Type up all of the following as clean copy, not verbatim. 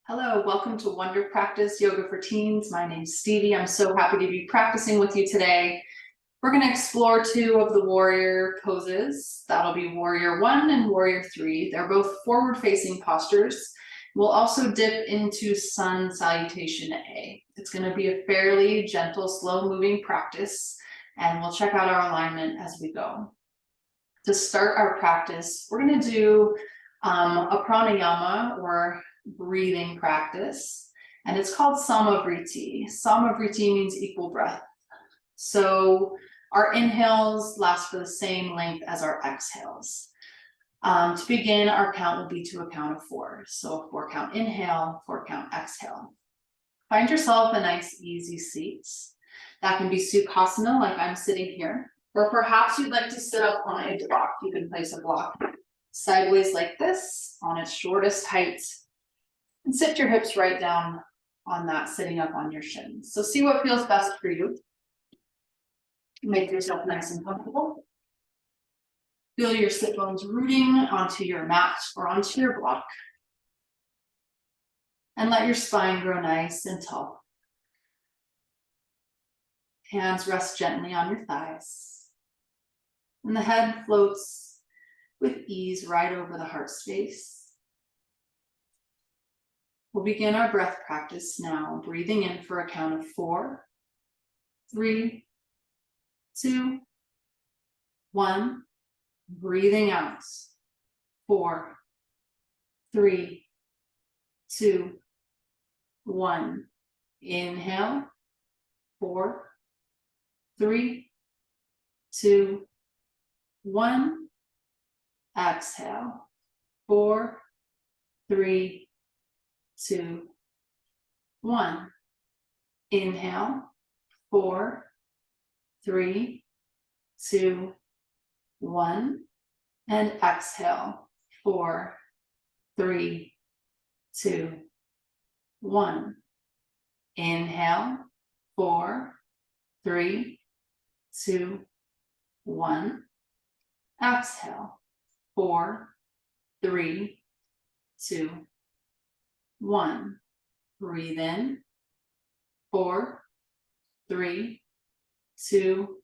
Hello, welcome to Wonder Practice Yoga for Teens. My name's Stevie. I'm so happy to be practicing with you today. We're going to explore two of the warrior poses. That'll be Warrior 1 and Warrior 3. They're both forward-facing postures. We'll also dip into Sun Salutation A. It's going to be a fairly gentle, slow-moving practice, and we'll check out our alignment as we go. To start our practice, we're going to do a pranayama or breathing practice, and it's called Samavriti. Samavriti means equal breath. So our inhales last for the same length as our exhales. To begin, our count will be to a count of 4. So 4 count inhale, 4 count exhale. Find yourself a nice easy seat. That can be Sukhasana, like I'm sitting here, or perhaps you'd like to sit up on a block. You can place a block sideways like this on its shortest height, and sit your hips right down on that, sitting up on your shins. So see what feels best for you. Make yourself nice and comfortable. Feel your sit bones rooting onto your mat or onto your block. And let your spine grow nice and tall. Hands rest gently on your thighs. And the head floats with ease right over the heart space. We'll begin our breath practice now, breathing in for a count of 4, 3, 2, 1. Breathing out. 4, 3, 2, 1. Inhale. 4, 3, 2, 1. Exhale. 4, 3, 2, 1. Inhale. 4, 3, 2, 1. And exhale. 4, 3, 2, 1. Inhale. 4, 3, 2, 1. Exhale. 4, 3, 2, 1. Breathe in. 4, 3, 2,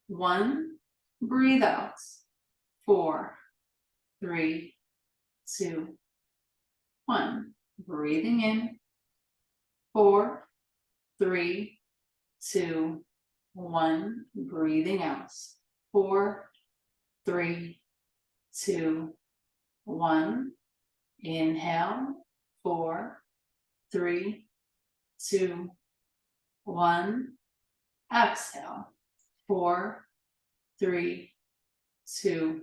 1. Breathe out. 4, 3, 2, 1. Breathing in. 4, 3, 2, 1. Breathing out. 4, 3, 2, 1. Inhale. 4, 3, 2, 1. Exhale. 4, 3, 2,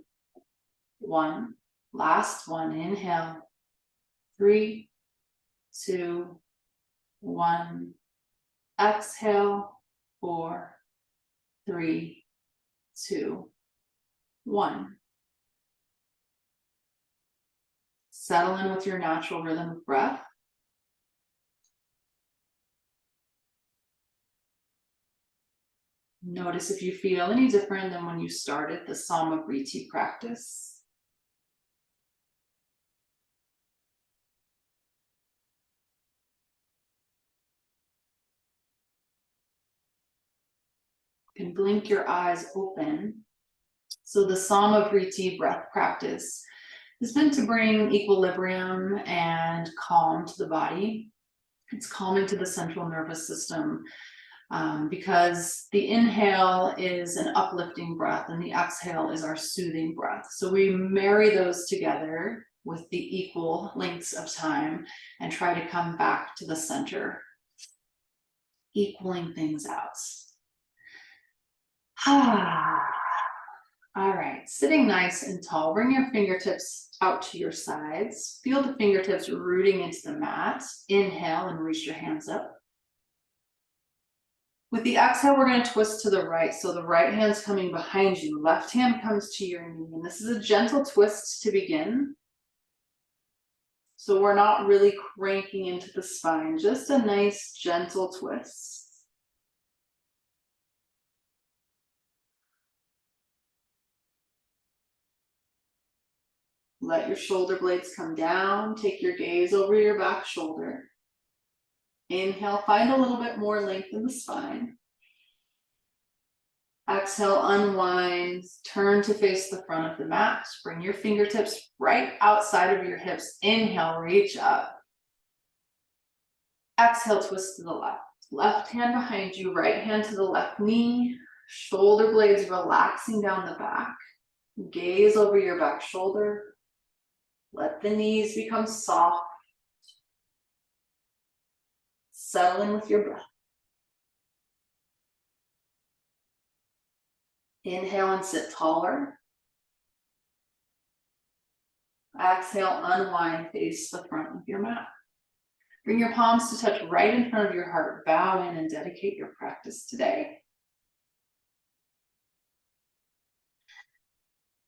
1. Last one. Inhale. 3, 2, 1. Exhale. 4, 3, 2, 1. Settle in with your natural rhythm of breath. Notice if you feel any different than when you started the Samavriti practice. You can blink your eyes open. So the Samavriti breath practice is meant to bring equilibrium and calm to the body. It's calming to the central nervous system because the inhale is an uplifting breath and the exhale is our soothing breath. So we marry those together with the equal lengths of time and try to come back to the center, equaling things out. All right, sitting nice and tall, bring your fingertips out to your sides. Feel the fingertips rooting into the mat. Inhale and reach your hands up. With the exhale, we're going to twist to the right. So the right hand's coming behind you. Left hand comes to your knee. And this is a gentle twist to begin. So we're not really cranking into the spine, just a nice gentle twist. Let your shoulder blades come down. Take your gaze over your back shoulder. Inhale, find a little bit more length in the spine. Exhale, unwind, turn to face the front of the mat. Bring your fingertips right outside of your hips. Inhale, reach up. Exhale, twist to the left. Left hand behind you, right hand to the left knee. Shoulder blades relaxing down the back. Gaze over your back shoulder. Let the knees become soft. Settle in with your breath. Inhale and sit taller. Exhale, unwind, face the front of your mat. Bring your palms to touch right in front of your heart. Bow in and dedicate your practice today.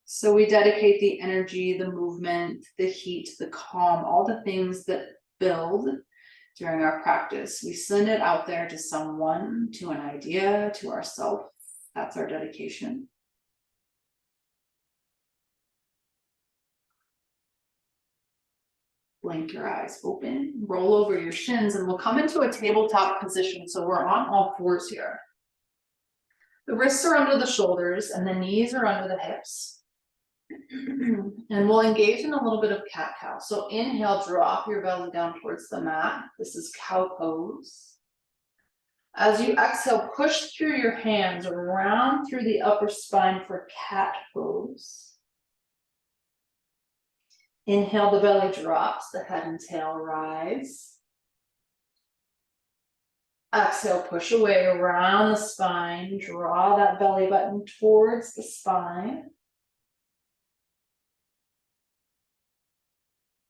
So we dedicate the energy, the movement, the heat, the calm, all the things that build during our practice. We send it out there to someone, to an idea, to ourselves. That's our dedication. Blink your eyes open, roll over your shins, and we'll come into a tabletop position. So we're on all fours here. The wrists are under the shoulders and the knees are under the hips. And we'll engage in a little bit of cat-cow. So inhale, drop your belly down towards the mat. This is cow pose. As you exhale, push through your hands around through the upper spine for cat pose. Inhale, the belly drops, the head and tail rise. Exhale, push away around the spine. Draw that belly button towards the spine.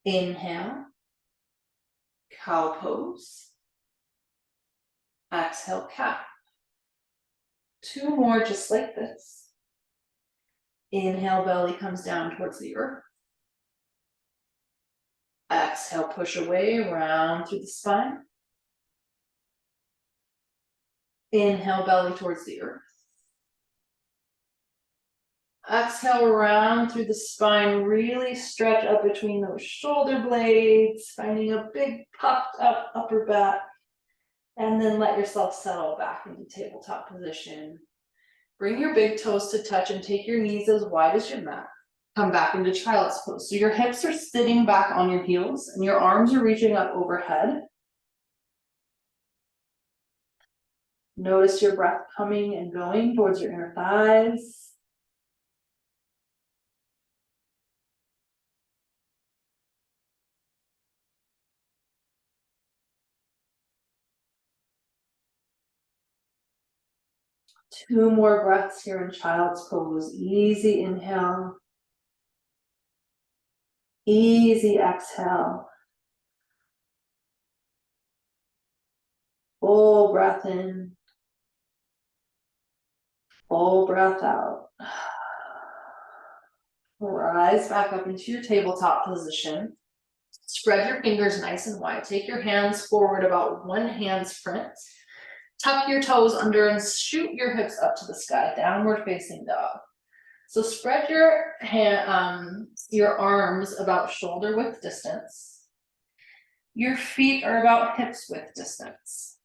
Inhale, cow pose. Exhale, cat. Two more just like this. Inhale, belly comes down towards the earth. Exhale, push away, round through the spine. Inhale, belly towards the earth. Exhale, round through the spine, really stretch up between those shoulder blades, finding a big puffed up upper back, and then let yourself settle back into tabletop position. Bring your big toes to touch and take your knees as wide as your mat. Come back into child's pose. So your hips are sitting back on your heels and your arms are reaching up overhead. Notice your breath coming and going towards your inner thighs. Two more breaths here in child's pose. Easy inhale. Easy exhale. Full breath in. Full breath out. Rise back up into your tabletop position. Spread your fingers nice and wide. Take your hands forward about one hand's print. Tuck your toes under and shoot your hips up to the sky, downward facing dog. So spread your arms about shoulder width distance. Your feet are about hips width distance.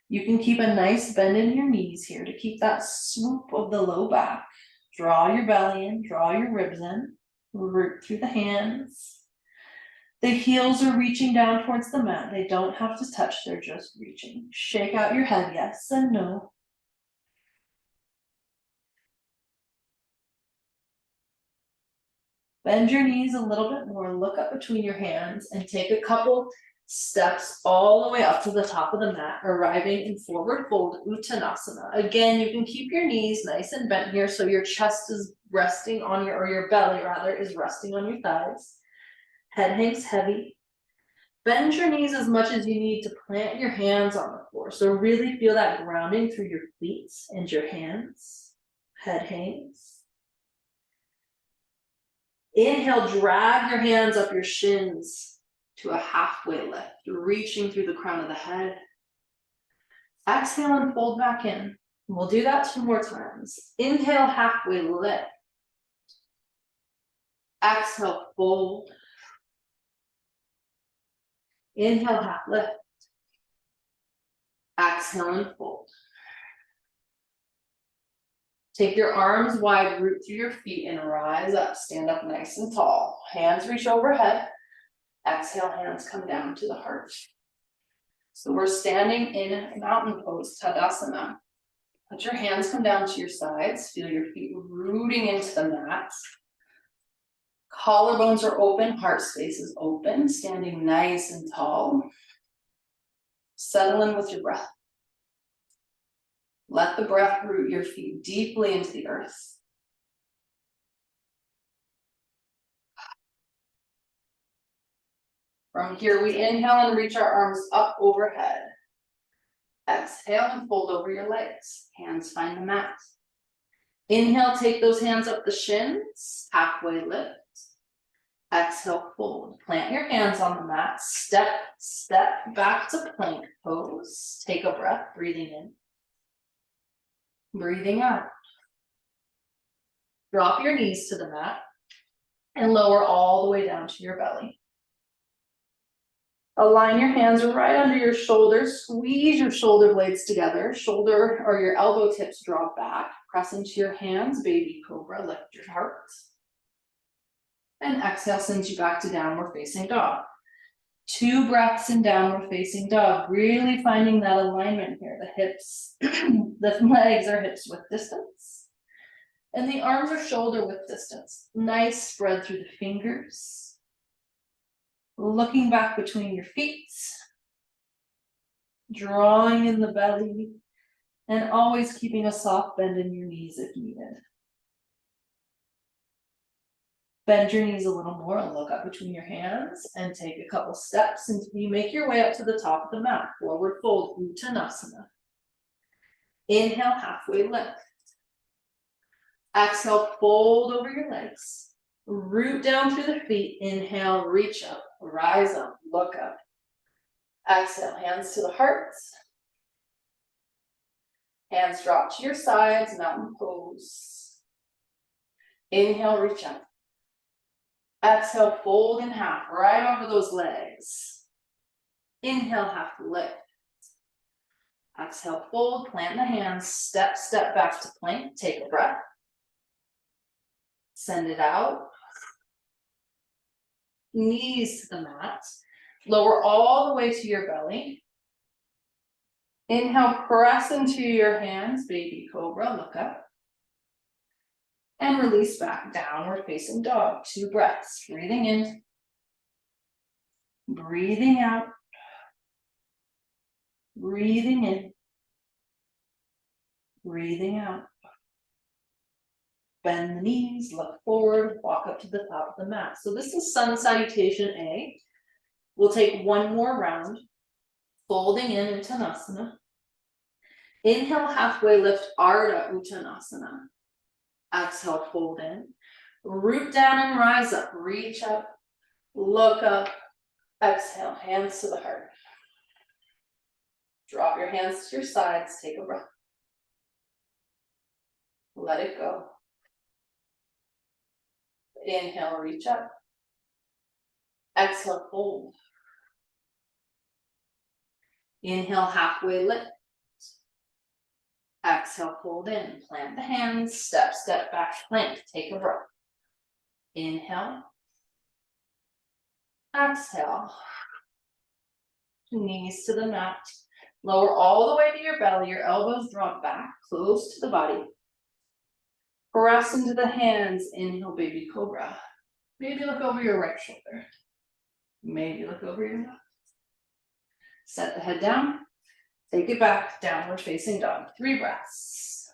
You can keep a nice bend in your knees here to keep that swoop of the low back. Draw your belly in, draw your ribs in, root through the hands. The heels are reaching down towards the mat. They don't have to touch, they're just reaching. Shake out your head, yes and no. Bend your knees a little bit more, look up between your hands and take a couple steps all the way up to the top of the mat, arriving in forward fold Uttanasana. Again, you can keep your knees nice and bent here so your chest is resting on your belly rather, is resting on your thighs. Head hangs heavy. Bend your knees as much as you need to plant your hands on the floor. So really feel that grounding through your feet and your hands. Head hangs. Inhale, drag your hands up your shins to a halfway lift, reaching through the crown of the head. Exhale and fold back in. We'll do that 2 more times. Inhale, halfway lift. Exhale, fold. Inhale, half lift. Exhale and fold. Take your arms wide, root through your feet and rise up. Stand up nice and tall. Hands reach overhead. Exhale, hands come down to the heart. So we're standing in a mountain pose, Tadasana. Let your hands come down to your sides. Feel your feet rooting into the mat. Collarbones are open, heart space is open, standing nice and tall. Settle in with your breath. Let the breath root your feet deeply into the earth. From here, we inhale and reach our arms up overhead. Exhale and fold over your legs. Hands find the mat. Inhale, take those hands up the shins, halfway lift. Exhale, fold. Plant your hands on the mat. Step back to plank pose. Take a breath, breathing in. Breathing out. Drop your knees to the mat and lower all the way down to your belly. Align your hands right under your shoulders. Squeeze your shoulder blades together. Shoulder or your elbow tips drop back. Press into your hands, baby cobra. Lift your heart. And exhale sends you back to downward facing dog. 2 breaths in downward facing dog. Really finding that alignment here. The hips, the legs are hips width distance. And the arms are shoulder width distance. Nice spread through the fingers. Looking back between your feet. Drawing in the belly. And always keeping a soft bend in your knees if needed. Bend your knees a little more and look up between your hands and take a couple steps until you make your way up to the top of the mat. Forward fold, Uttanasana. Inhale, halfway lift. Exhale, fold over your legs. Root down through the feet. Inhale, reach up, rise up, look up. Exhale, hands to the heart. Hands drop to your sides, mountain pose. Inhale, reach up. Exhale, fold in half, right over those legs. Inhale, half lift. Exhale, fold, plant the hands, step back to plank, take a breath. Send it out. Knees to the mat. Lower all the way to your belly. Inhale, press into your hands, baby cobra, look up. And release back, downward facing dog. 2 breaths, breathing in. Breathing out. Breathing in. Breathing out. Bend the knees, look forward, walk up to the top of the mat. So this is sun salutation A. We'll take 1 more round, folding in Uttanasana. Inhale, halfway lift, Ardha Uttanasana. Exhale, fold in. Root down and rise up, reach up, look up. Exhale, hands to the heart. Drop your hands to your sides, take a breath. Let it go. Inhale, reach up. Exhale, fold. Inhale, halfway lift. Exhale, fold in. Plant the hands, step back, plank. Take a breath. Inhale. Exhale. Knees to the mat. Lower all the way to your belly. Your elbows drop back, close to the body. Press into the hands. Inhale, baby cobra. Maybe look over your right shoulder. Maybe look over your left. Set the head down. Take it back, downward facing dog. 3 breaths.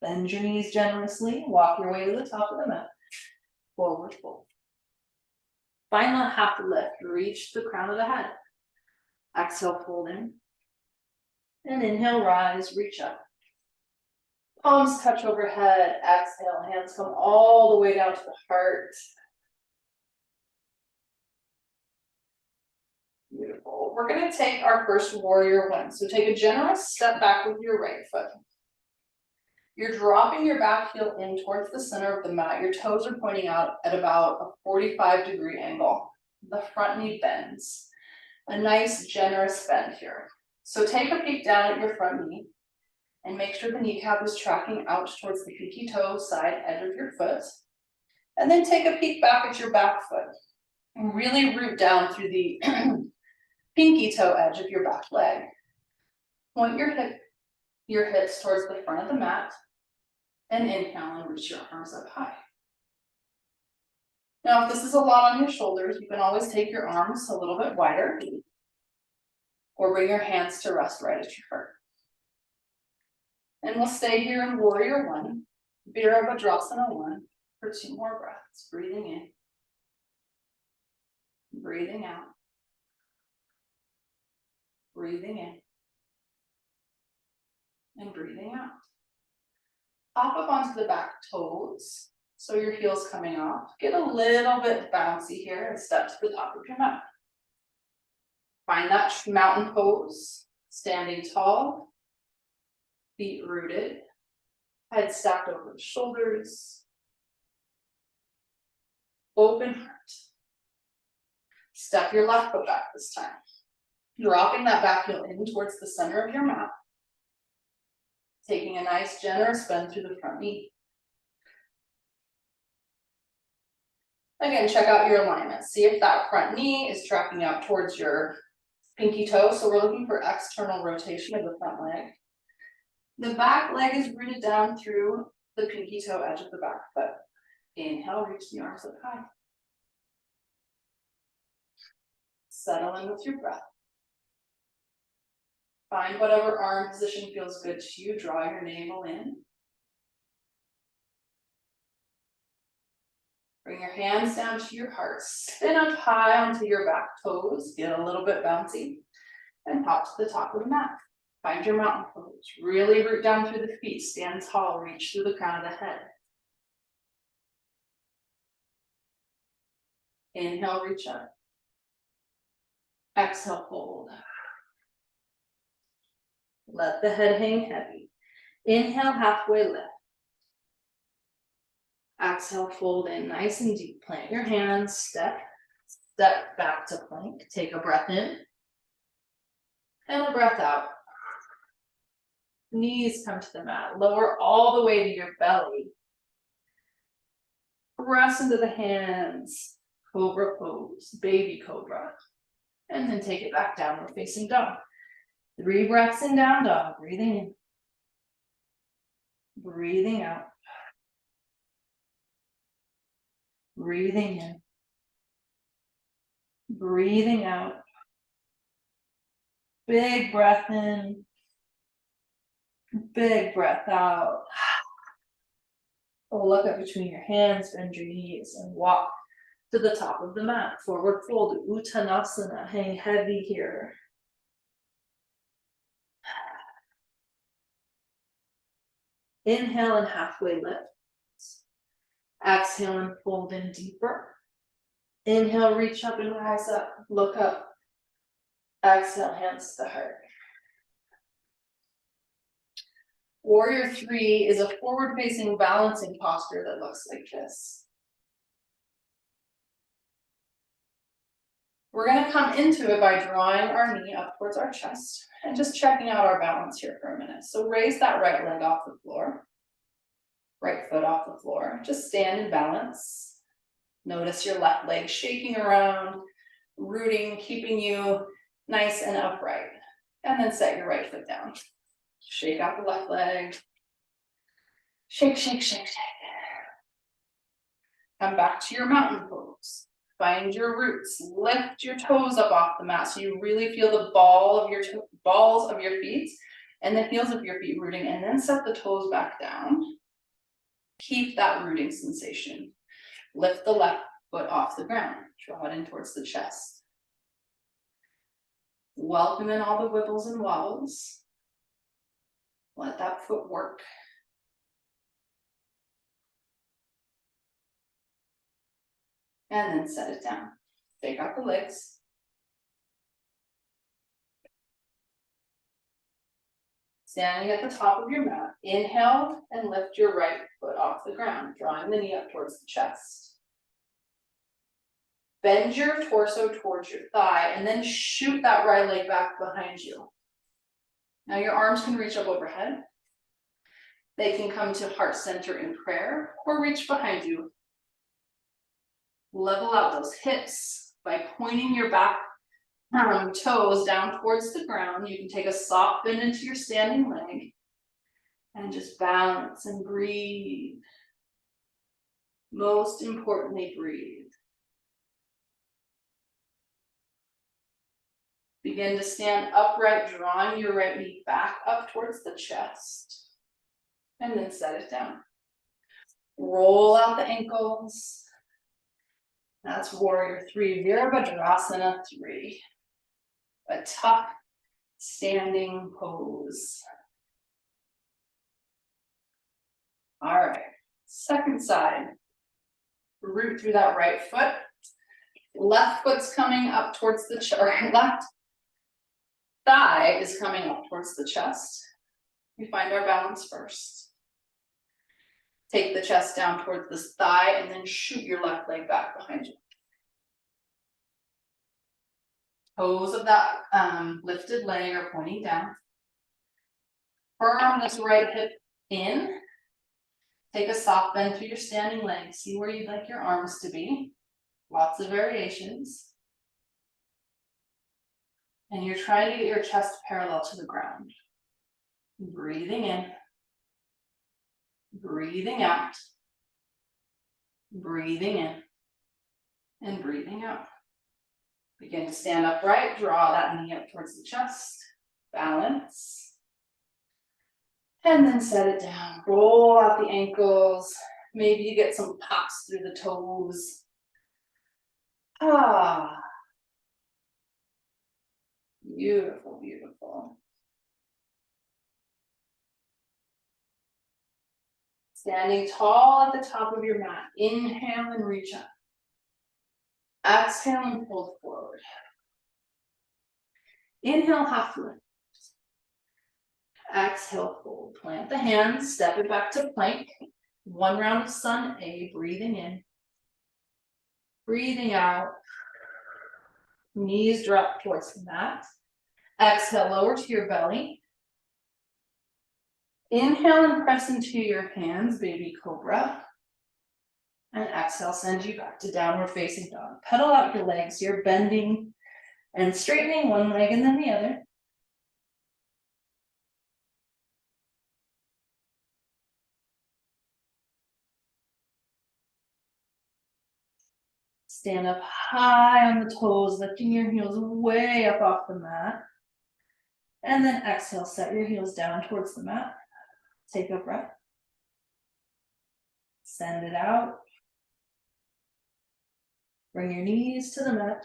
Bend your knees generously. Walk your way to the top of the mat. Forward fold. Find that half lift. Reach the crown of the head. Exhale, fold in. And inhale, rise, reach up. Palms touch overhead. Exhale, hands come all the way down to the heart. we're gonna take our first warrior one. So take a generous step back with your right foot. You're dropping your back heel in towards the center of the mat. Your toes are pointing out at about a 45-degree angle. The front knee bends. A nice generous bend here. So take a peek down at your front knee and make sure the kneecap is tracking out towards the pinky toe side edge of your foot. And then take a peek back at your back foot and really root down through the pinky toe edge of your back leg. Point your hips towards the front of the mat and inhale and reach your arms up high. Now, if this is a lot on your shoulders, you can always take your arms a little bit wider or bring your hands to rest right at your heart. And we'll stay here in warrior one, Virabhadrasana one, for 2 more breaths. Breathing in, breathing out, breathing in, and breathing out. Hop up onto the back toes, so your heel's coming off. Get a little bit bouncy here and step to the top of your mat. Find that mountain pose, standing tall, feet rooted, head stacked over the shoulders, open heart. Step your left foot back this time, dropping that back heel in towards the center of your mat, taking a nice generous bend through the front knee. Again, check out your alignment. See if that front knee is tracking out towards your pinky toe. So we're looking for external rotation of the front leg. The back leg is rooted down through the pinky toe edge of the back foot. Inhale, reach the arms up high. Settle in with your breath. Find whatever arm position feels good to you. Draw your navel in. Bring your hands down to your heart. Spin up high onto your back toes. Get a little bit bouncy. And hop to the top of the mat. Find your mountain pose. Really root down through the feet. Stand tall. Reach through the crown of the head. Inhale, reach up. Exhale, fold. Let the head hang heavy. Inhale, halfway lift. Exhale, fold in nice and deep. Plant your hands, step back to plank. Take a breath in and a breath out. Knees come to the mat. Lower all the way to your belly. Press into the hands. Cobra pose, baby cobra. And then take it back, downward facing dog. 3 breaths in down dog. Breathing in. Breathing out. Breathing in. Breathing out. Big breath in. Big breath out. Look up between your hands, bend your knees, and walk to the top of the mat. Forward fold, Uttanasana. Hang heavy here. Inhale and halfway lift. Exhale and fold in deeper. Inhale, reach up and rise up. Look up. Exhale, hands to the heart. Warrior 3 is a forward-facing balancing posture that looks like this. We're going to come into it by drawing our knee up towards our chest and just checking out our balance here for a minute. So raise that right leg off the floor, right foot off the floor. Just stand in balance. Notice your left leg shaking around, rooting, keeping you nice and upright. And then set your right foot down. Shake out the left leg. Shake, shake, shake, shake. Come back to your mountain pose. Find your roots. Lift your toes up off the mat so you really feel the balls of your feet and the heels of your feet rooting, and then set the toes back down. Keep that rooting sensation. Lift the left foot off the ground. Draw it in towards the chest. Welcome in all the wibbles and wobbles. Let that foot work. And then set it down. Shake out the legs. Standing at the top of your mat, inhale and lift your right foot off the ground, drawing the knee up towards the chest. Bend your torso towards your thigh and then shoot that right leg back behind you. Now your arms can reach up overhead. They can come to heart center in prayer or reach behind you. Level out those hips by pointing your back toes down towards the ground. You can take a soft bend into your standing leg and just balance and breathe. Most importantly, breathe. Begin to stand upright, drawing your right knee back up towards the chest. And then set it down. Roll out the ankles. That's warrior 3, Virabhadrasana 3. A tough standing pose. All right, second side. Root through that right foot. Left foot's coming up towards the chest, or left thigh is coming up towards the chest. We find our balance first. Take the chest down towards the thigh and then shoot your left leg back behind you. Toes of that lifted leg are pointing down. Firm this right hip in. Take a soft bend through your standing leg. See where you'd like your arms to be. Lots of variations. And you're trying to get your chest parallel to the ground. Breathing in. Breathing out. Breathing in. And breathing out. Begin to stand upright. Draw that knee up towards the chest. Balance. And then set it down. Roll out the ankles. Maybe you get some pops through the toes. Beautiful, beautiful. Standing tall at the top of your mat. Inhale and reach up. Exhale and fold forward. Inhale, half lift. Exhale, fold. Plant the hands, step it back to plank. One round of sun A, breathing in. Breathing out. Knees drop towards the mat. Exhale, lower to your belly. Inhale and press into your hands, baby cobra. And exhale, send you back to downward facing dog. Pedal out your legs. You're bending and straightening one leg and then the other. Stand up high on the toes, lifting your heels way up off the mat. And then exhale, set your heels down towards the mat. Take a breath. Send it out. Bring your knees to the mat.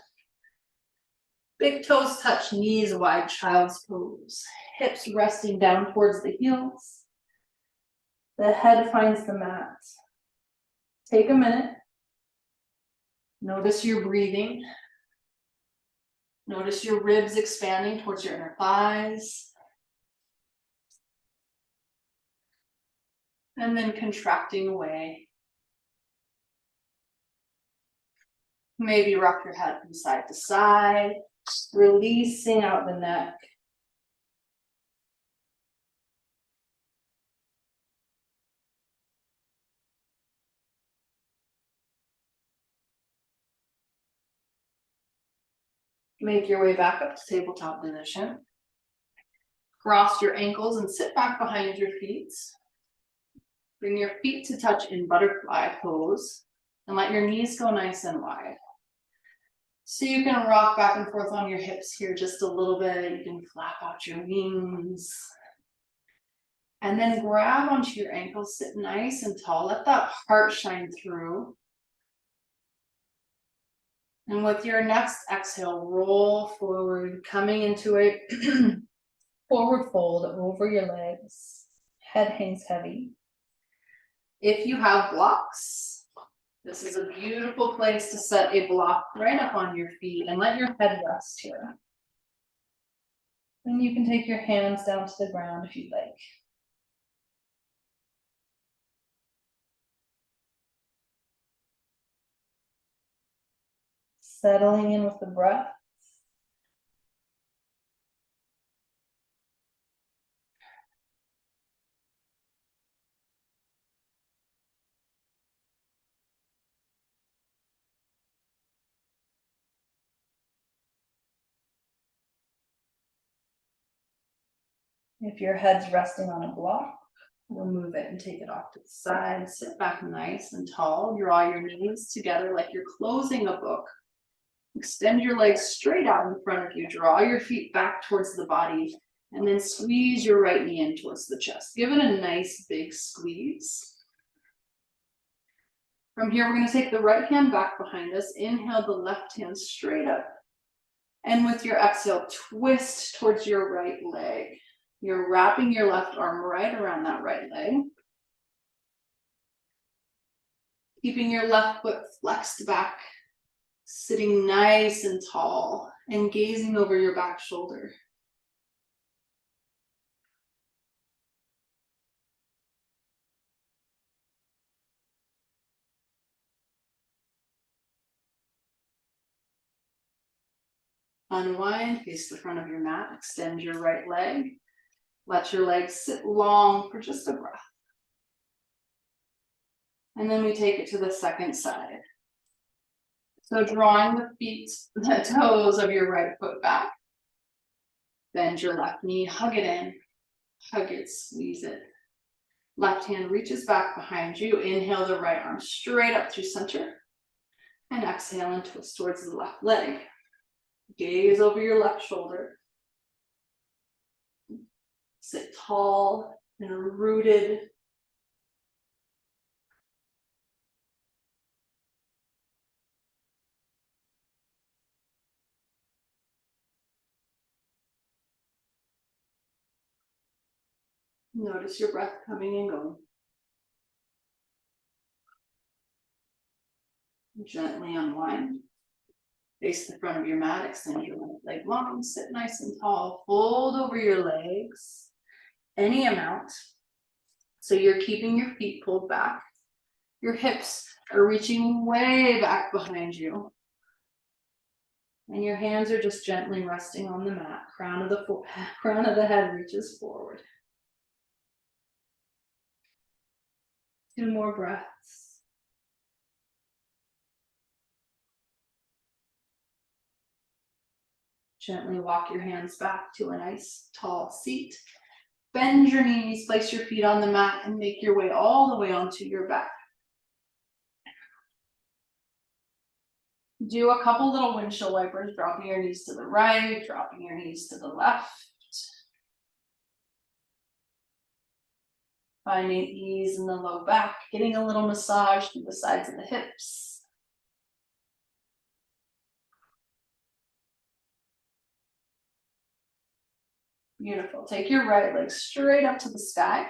Big toes touch, knees wide, child's pose. Hips resting down towards the heels. The head finds the mat. Take a minute. Notice your breathing. Notice your ribs expanding towards your inner thighs. And then contracting away. Maybe rock your head from side to side, releasing out the neck. Make your way back up to tabletop position. Cross your ankles and sit back behind your feet. Bring your feet to touch in butterfly pose and let your knees go nice and wide. So you can rock back and forth on your hips here just a little bit. You can flap out your wings. And then grab onto your ankles, sit nice and tall. Let that heart shine through. And with your next exhale, roll forward, coming into a forward fold over your legs. Head hangs heavy. If you have blocks, this is a beautiful place to set a block right up on your feet and let your head rest here. And you can take your hands down to the ground if you'd like. Settling in with the breath. If your head's resting on a block, remove it and take it off to the side. Sit back nice and tall. Draw your knees together like you're closing a book. Extend your legs straight out in front of you. Draw your feet back towards the body and then squeeze your right knee in towards the chest. Give it a nice big squeeze. From here, we're going to take the right hand back behind us. Inhale the left hand straight up. And with your exhale, twist towards your right leg. You're wrapping your left arm right around that right leg. Keeping your left foot flexed back, sitting nice and tall, and gazing over your back shoulder. Unwind, face the front of your mat, extend your right leg. Let your legs sit long for just a breath. And then we take it to the second side. So drawing the toes of your right foot back. Bend your left knee, hug it in, hug it, squeeze it. Left hand reaches back behind you. Inhale the right arm straight up through center. And exhale and twist towards the left leg. Gaze over your left shoulder. Sit tall and rooted. Notice your breath coming and going. Gently unwind. Face the front of your mat, extend your left leg long, sit nice and tall, fold over your legs, any amount. So you're keeping your feet pulled back. Your hips are reaching way back behind you. And your hands are just gently resting on the mat. Crown of the head reaches forward. 2 more breaths. Gently walk your hands back to a nice tall seat. Bend your knees, place your feet on the mat, and make your way all the way onto your back. Do a couple little windshield wipers, dropping your knees to the right, dropping your knees to the left. Finding ease in the low back, getting a little massage through the sides of the hips. Beautiful. Take your right leg straight up to the sky.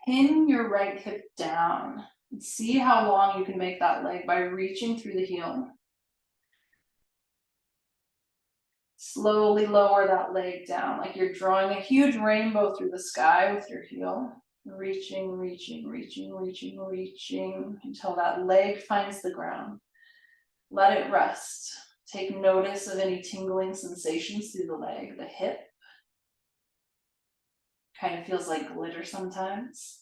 Pin your right hip down and see how long you can make that leg by reaching through the heel. Slowly lower that leg down like you're drawing a huge rainbow through the sky with your heel. Reaching, reaching, reaching, reaching, reaching until that leg finds the ground. Let it rest. Take notice of any tingling sensations through the leg, the hip. Kind of feels like glitter sometimes.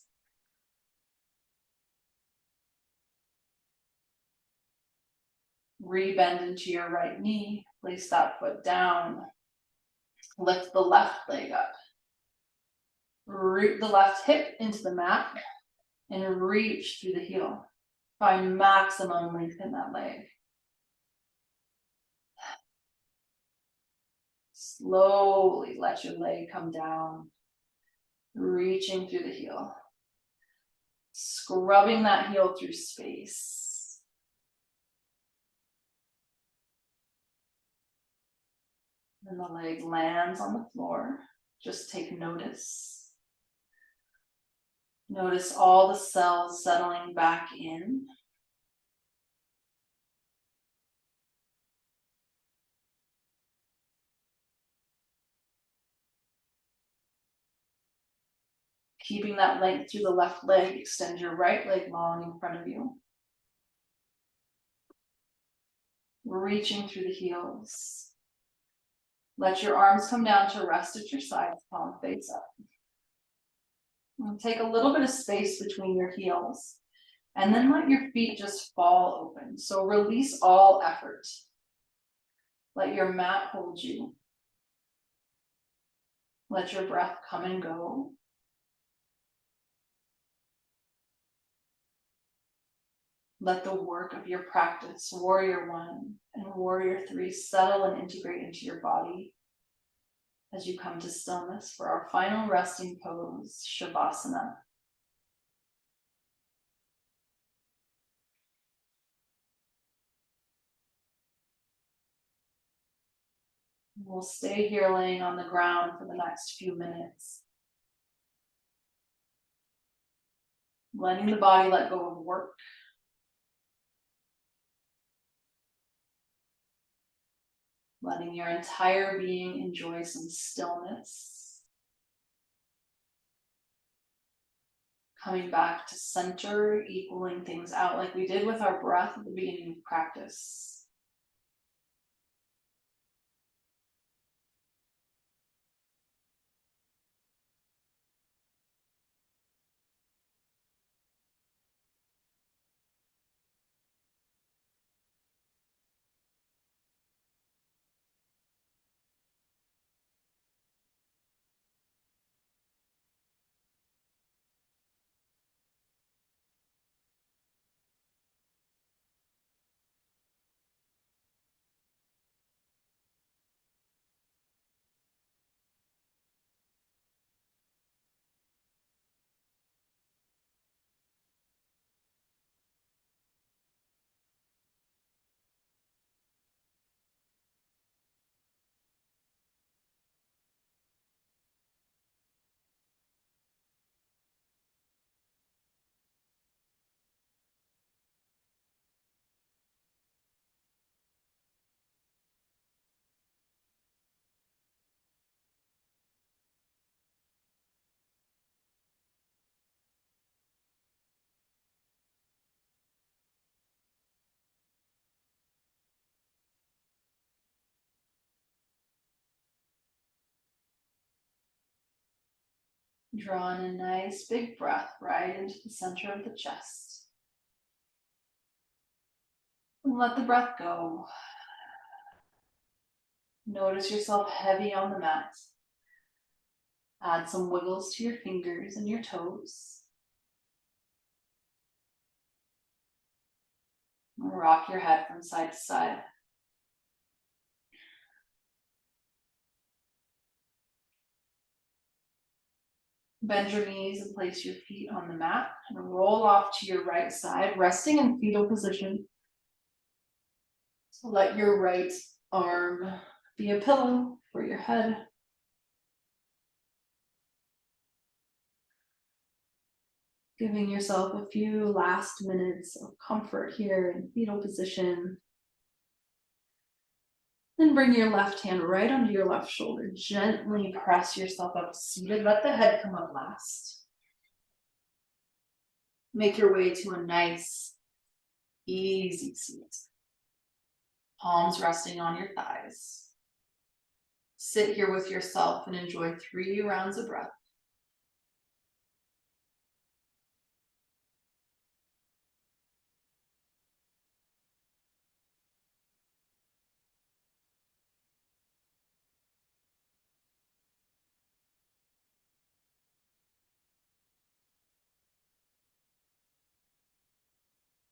Rebend into your right knee. Place that foot down. Lift the left leg up. Root the left hip into the mat and reach through the heel. Find maximum length in that leg. Slowly let your leg come down, reaching through the heel. Scrubbing that heel through space. And the leg lands on the floor. Just take notice. Notice all the cells settling back in. Keeping that length through the left leg, extend your right leg long in front of you. Reaching through the heels. Let your arms come down to rest at your sides, palm face up. And take a little bit of space between your heels, and then let your feet just fall open. So release all effort. Let your mat hold you. Let your breath come and go. Let the work of your practice, Warrior 1 and Warrior 3, settle and integrate into your body as you come to stillness for our final resting pose, Shavasana. We'll stay here laying on the ground for the next few minutes. Letting the body let go of work. Letting your entire being enjoy some stillness. Coming back to center, equaling things out like we did with our breath at the beginning of practice. Draw in a nice big breath right into the center of the chest. And let the breath go. Notice yourself heavy on the mat. Add some wiggles to your fingers and your toes. Rock your head from side to side. Bend your knees and place your feet on the mat and roll off to your right side, resting in fetal position. So let your right arm be a pillow for your head. Giving yourself a few last minutes of comfort here in fetal position. Then bring your left hand right under your left shoulder. Gently press yourself up seated. Let the head come up last. Make your way to a nice, easy seat. Palms resting on your thighs. Sit here with yourself and enjoy 3 rounds of breath.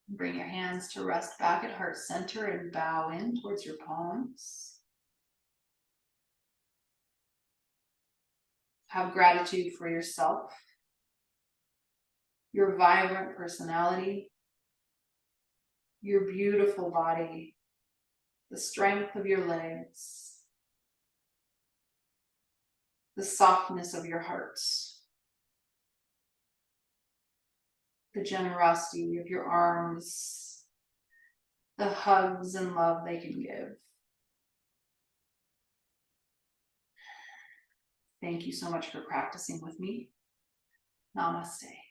Bring your hands to rest back at heart center and bow in towards your palms. Have gratitude for yourself, your vibrant personality, your beautiful body, the strength of your legs, the softness of your heart, the generosity of your arms, the hugs and love they can give. Thank you so much for practicing with me. Namaste.